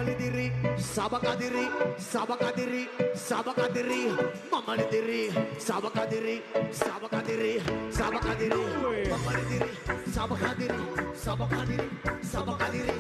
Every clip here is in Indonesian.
Mamali diri, sabakadiri, sabakadiri, sabakadiri, mamali diri, sabakadiri, sabakadiri, sabakadiri, mamali diri, sabakadiri, sabakadiri, sabakadiri,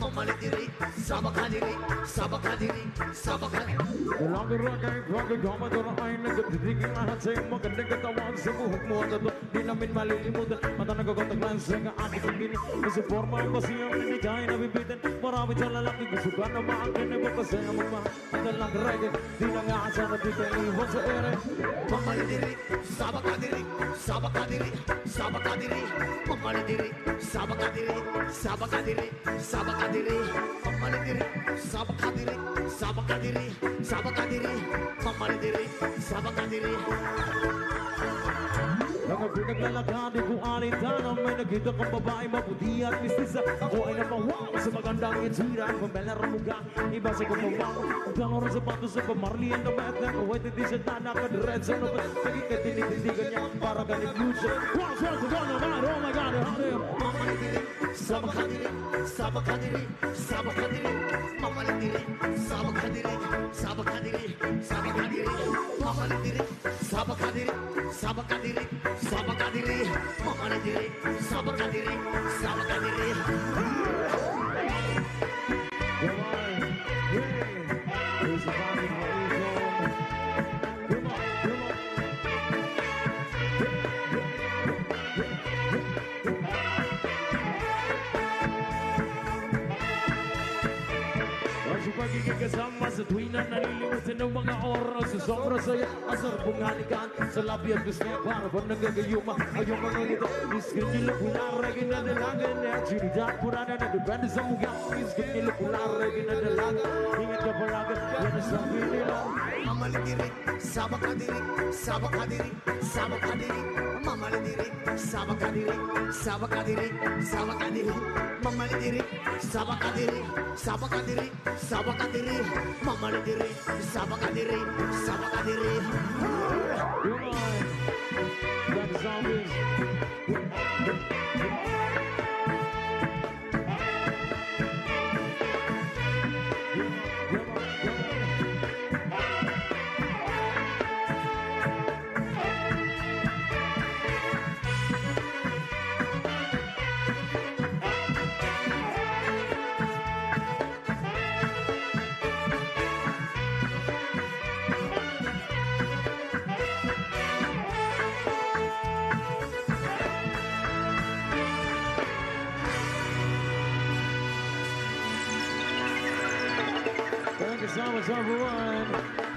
mamali diri, sabakadiri, sabakadiri, sabakadiri. Langer rakai rakai gama dora aina ketingin ahat saya magandang katawan sa buhok mo at ito di namin malilimutan mata nagkakontaklan sa kaakit ang gini kasi forma ang basiyang binigay na bibitin marami sa lalaki gusto ka na maangkin iba kasi ang magmahal at lang reggae di na nga asa na di tayo iwan sa ere Mamali diri, sabakadiri, sabakadiri, sabakadiri, mamali diri, sabakadiri, sabakadiri, sabakadiri, mamali diri, sabakadiri, sabakadiri, sabakadiri, mamali diri, sabakadiri. Mga pinaglalakad ko alintana may nakita kong babae maputi at mistisa ako ay napawaw sa magandang itsura pambelar muga iba sa kumawaw ang tango rin sapatos sa pamarli ang damit na kawait at isa na nakadiretso na ba't naging tinitindigan niya para ganit lucha what's what's going on oh my god Mamali diri, sabakadiri, sabakadiri, sabakadiri, mamali diri, sabakadiri, sabakadiri, sabakadiri, mamali diri, sabakadiri, sabakadiri, sabakadiri, mamali diri, sabakadiri, sabakadiri. Pagiging kasama sa tuwing na nalilimutin ng mga oras sa sobrang saya asar bunghalikan sa labi at gusto niya para ba nagagayuma ayong mga ito miskin nila pulara ginadalagan at sinidad purana na depende sa muga miskin nila pulara ginadalagan ingat ka palaga yan ang sabi nila Mamali diri, sabakadiri, sabakadiri, sabakadiri, mamali diri, sabakadiri, sabakadiri, sabakadiri, mamali diri, sabakadiri, sabakadiri, sabakadiri, mamali diri, sabakadiri, sabakadiri. come on got the zombies Thank you so much, everyone.